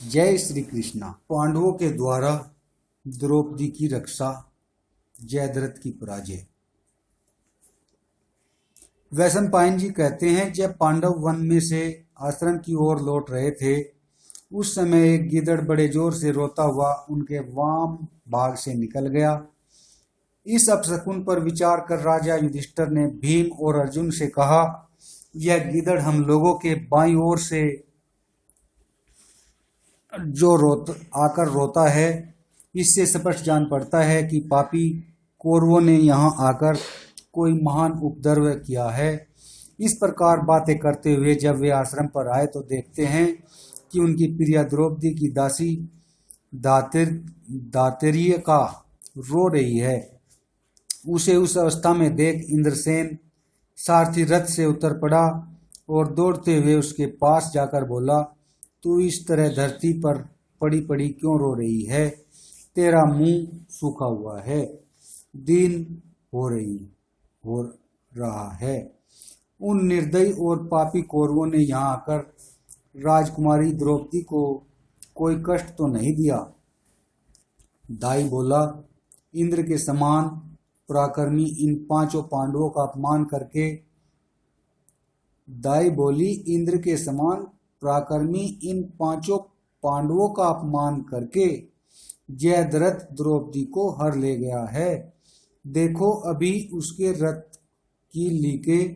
जय श्री कृष्णा। पांडवों के द्वारा द्रौपदी की रक्षा, जयद्रथ की पराजय। वैशंपायन जी कहते हैं, जब पांडव वन में से आश्रम की ओर लौट रहे थे, उस समय एक गीदड़ बड़े जोर से रोता हुआ उनके वाम भाग से निकल गया। इस अपशकुन पर विचार कर राजा युधिष्ठिर ने भीम और अर्जुन से कहा, यह गीदड़ हम लोगों के बाईं ओर से जो आकर रोता है, इससे स्पष्ट जान पड़ता है कि पापी कौरवों ने यहाँ आकर कोई महान उपद्रव किया है। इस प्रकार बातें करते हुए जब वे आश्रम पर आए तो देखते हैं कि उनकी प्रिया द्रौपदी की दासी दातरीय का रो रही है। उसे उस अवस्था में देख इंद्रसेन सारथी रथ से उतर पड़ा और दौड़ते हुए उसके पास जाकर बोला, तू इस तरह धरती पर पड़ी पड़ी क्यों रो रही है? तेरा मुंह सूखा हुआ है, दीन हो रहा है। उन निर्दयी और पापी कौरवों ने यहाँ आकर राजकुमारी द्रौपदी को कोई कष्ट तो नहीं दिया? दाई बोला, इंद्र के समान पराक्रमी इन पांचों पांडवों का अपमान करके दाई बोली, इंद्र के समान पराक्रमी इन पांचों पांडवों का अपमान करके जयद्रथ द्रौपदी को हर ले गया है। देखो, अभी उसके रथ की लीकें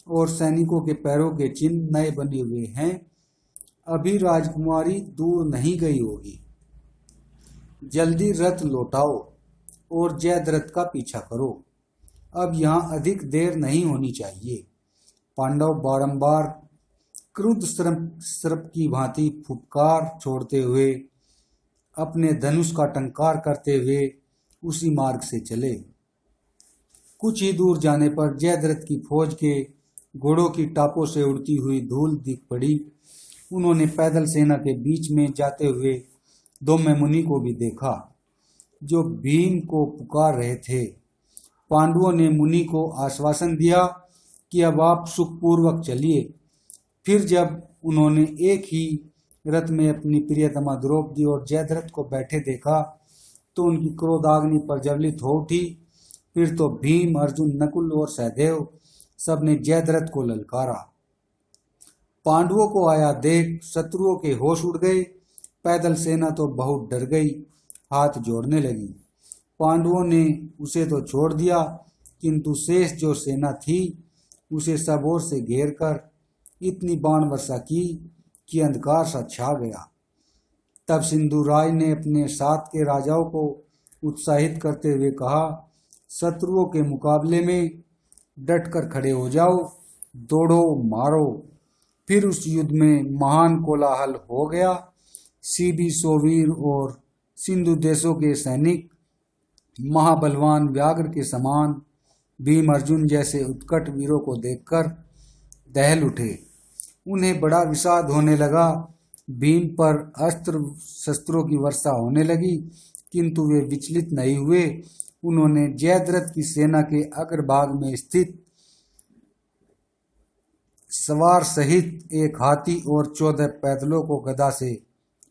और सैनिकों के पैरों के चिन्ह नए बने हुए हैं। अभी राजकुमारी दूर नहीं गई होगी। जल्दी रथ लौटाओ और जयद्रथ का पीछा करो। अब यहाँ अधिक देर नहीं होनी चाहिए। पांडव बारंबार क्रुद्ध सर्प की भांति फुफकार छोड़ते हुए अपने धनुष का टंकार करते हुए उसी मार्ग से चले। कुछ ही दूर जाने पर जयद्रथ की फौज के घोड़ों की टापों से उड़ती हुई धूल दिख पड़ी। उन्होंने पैदल सेना के बीच में जाते हुए धौम्य मुनि को भी देखा, जो भीम को पुकार रहे थे। पांडवों ने मुनि को आश्वासन दिया कि अब आप सुखपूर्वक चलिए। फिर जब उन्होंने एक ही रथ में अपनी प्रियतमा द्रौपदी और जयद्रथ को बैठे देखा तो उनकी क्रोधाग्नि प्रज्वलित हो उठी। फिर तो भीम, अर्जुन, नकुल और सहदेव सबने जयद्रथ को ललकारा। पांडवों को आया देख शत्रुओं के होश उड़ गए। पैदल सेना तो बहुत डर गई, हाथ जोड़ने लगी। पांडवों ने उसे तो छोड़ दिया, किंतु शेष जो सेना थी उसे सब ओर से घेर कर इतनी बाण वर्षा की कि अंधकार सा छा गया। तब सिंधुराय ने अपने साथ के राजाओं को उत्साहित करते हुए कहा, शत्रुओं के मुकाबले में डट कर खड़े हो जाओ, दौड़ो, मारो। फिर उस युद्ध में महान कोलाहल हो गया। सीधी सोवीर और सिंधु देशों के सैनिक महाबलवान व्याघ्र के समान भीम अर्जुन जैसे उत्कट वीरों को देखकर दहल उठे। उन्हें बड़ा विषाद होने लगा। भीम पर अस्त्र शस्त्रों की वर्षा होने लगी, किंतु वे विचलित नहीं हुए। उन्होंने जयद्रथ की सेना के अग्रभाग में स्थित सवार सहित एक हाथी और 14 पैदलों को गदा से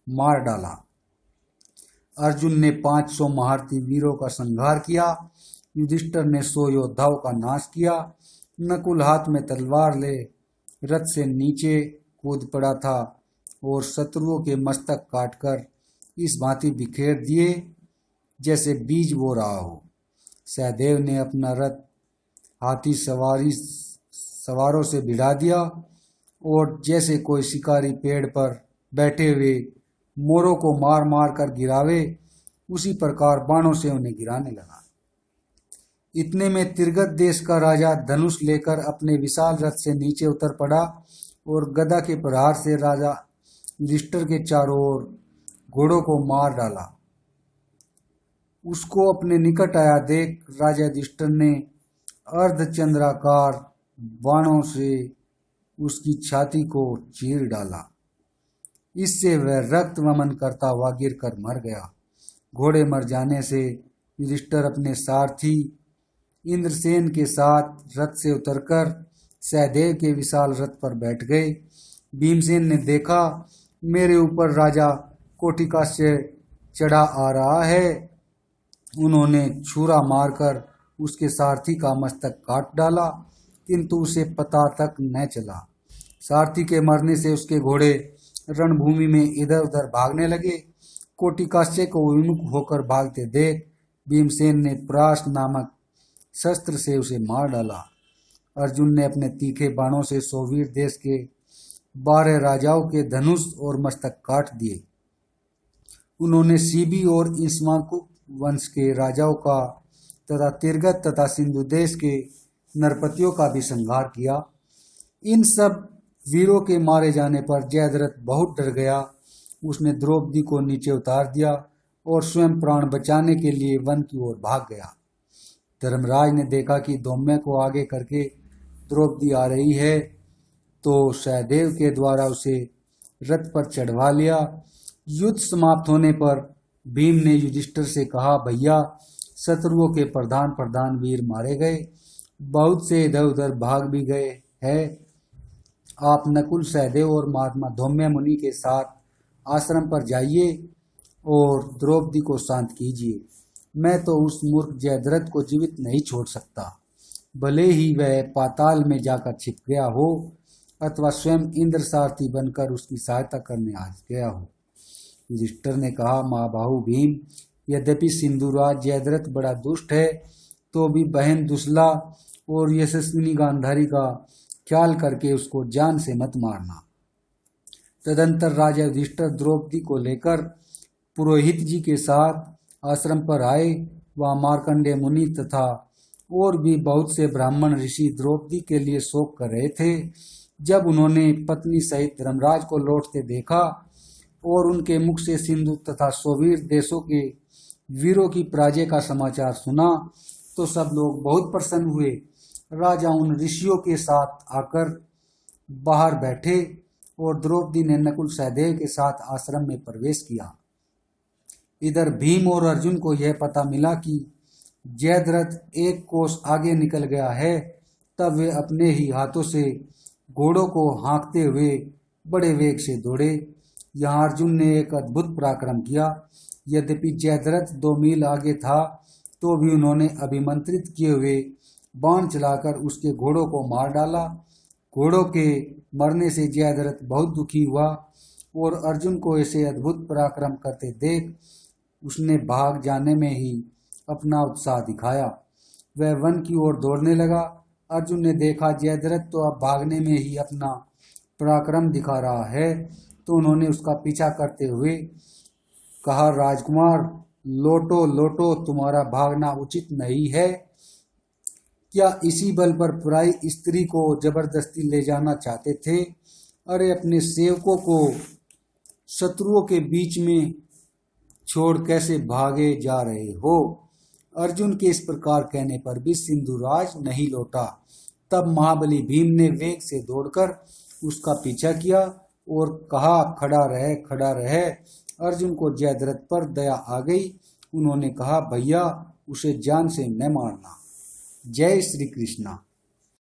मार डाला। अर्जुन ने 500 महारथी वीरों का संहार किया। युधिष्ठिर ने 100 योद्धाओं का नाश किया। नकुल हाथ में तलवार ले रथ से नीचे कूद पड़ा था और शत्रुओं के मस्तक काटकर इस भांति बिखेर दिए जैसे बीज बो रहा हो। सहदेव ने अपना रथ हाथी सवारों से भिड़ा दिया और जैसे कोई शिकारी पेड़ पर बैठे हुए मोरों को मार मार कर गिरावे, उसी प्रकार बाणों से उन्हें गिराने लगा। इतने में तिरगत देश का राजा धनुष लेकर अपने विशाल रथ से नीचे उतर पड़ा और गदा के प्रहार से राजा युधिष्ठिर के चारों ओर घोड़ों को मार डाला। उसको अपने निकट आया देख राजा युधिष्ठिर ने अर्धचंद्राकार बाणों से उसकी छाती को चीर डाला। इससे वह रक्त वमन करता हुआ गिरकर मर गया। घोड़े मर जाने से युधिष्ठिर अपने सारथी इंद्रसेन के साथ रथ से उतरकर सहदेव के विशाल रथ पर बैठ गए। भीमसेन ने देखा, मेरे ऊपर राजा कोटिका से चढ़ा आ रहा है। उन्होंने छुरा मारकर उसके सारथी का मस्तक काट डाला, किंतु उसे पता तक न चला। सारथी के मरने से उसके घोड़े रणभूमि में इधर उधर भागने लगे। कोटिकास्य को विमुख होकर भागते देख भीमसेन ने प्राश नामक शस्त्र से उसे मार डाला। अर्जुन ने अपने तीखे बाणों से सोवीर देश के 12 राजाओं के धनुष और मस्तक काट दिए। उन्होंने सीबी और इक्ष्वाकु वंश के राजाओं का तथा तिरगत तथा सिंधु देश के नरपतियों का भी संहार किया। इन सब वीरों के मारे जाने पर जयद्रथ बहुत डर गया। उसने द्रौपदी को नीचे उतार दिया और स्वयं प्राण बचाने के लिए वन की ओर भाग गया। धर्मराज ने देखा कि धौम्य को आगे करके द्रौपदी आ रही है, तो सहदेव के द्वारा उसे रथ पर चढ़वा लिया। युद्ध समाप्त होने पर भीम ने युधिष्ठिर से कहा, भैया, शत्रुओं के प्रधान वीर मारे गए, बहुत से इधर उधर भाग भी गए हैं। आप नकुल, सहदेव और महात्मा धौम्य मुनि के साथ आश्रम पर जाइए और द्रौपदी को शांत कीजिए। मैं तो उस मूर्ख जयद्रथ को जीवित नहीं छोड़ सकता, भले ही वह पाताल में जाकर छिप गया हो अथवा स्वयं इंद्र सारथी बनकर उसकी सहायता करने आ गया हो। युधिष्ठिर ने कहा, महाबाहु भीम, यद्यपि सिंधुराज जयद्रथ बड़ा दुष्ट है, तो भी बहन दुसला और यशस्विनी गांधारी का ख्याल करके उसको जान से मत मारना। तदंतर राजा युधिष्ठिर द्रौपदी को लेकर पुरोहित जी के साथ आश्रम पर आए। वहाँ मार्कंडेय मुनि तथा और भी बहुत से ब्राह्मण ऋषि द्रौपदी के लिए शोक कर रहे थे। जब उन्होंने पत्नी सहित धर्मराज को लौटते देखा और उनके मुख से सिंधु तथा सोवीर देशों के वीरों की पराजय का समाचार सुना, तो सब लोग बहुत प्रसन्न हुए। राजा उन ऋषियों के साथ आकर बाहर बैठे और द्रौपदी ने नकुल, सहदेव के साथ आश्रम में प्रवेश किया। इधर भीम और अर्जुन को यह पता मिला कि जयद्रथ एक कोस आगे निकल गया है, तब वे अपने ही हाथों से घोड़ों को हाँकते हुए बड़े वेग से दौड़े। यहाँ अर्जुन ने एक अद्भुत पराक्रम किया। यद्यपि जयद्रथ 2 मील आगे था, तो भी उन्होंने अभिमंत्रित किए हुए बाण चलाकर उसके घोड़ों को मार डाला। घोड़ों के मरने से जयद्रथ बहुत दुखी हुआ और अर्जुन को ऐसे अद्भुत पराक्रम करते देख उसने भाग जाने में ही अपना उत्साह दिखाया। वह वन की ओर दौड़ने लगा। अर्जुन ने देखा जयद्रथ तो अब भागने में ही अपना पराक्रम दिखा रहा है, तो उन्होंने उसका पीछा करते हुए कहा, राजकुमार, लौटो लौटो, तुम्हारा भागना उचित नहीं है। क्या इसी बल पर पराई स्त्री को जबरदस्ती ले जाना चाहते थे? अरे, अपने सेवकों को शत्रुओं के बीच में छोड़ कैसे भागे जा रहे हो? अर्जुन के इस प्रकार कहने पर भी सिंधुराज नहीं लौटा। तब महाबली भीम ने वेग से दौड़कर उसका पीछा किया और कहा, खड़ा रहे, खड़ा रहे। अर्जुन को जयद्रथ पर दया आ गई। उन्होंने कहा, भैया, उसे जान से न मारना। जय श्री कृष्णा।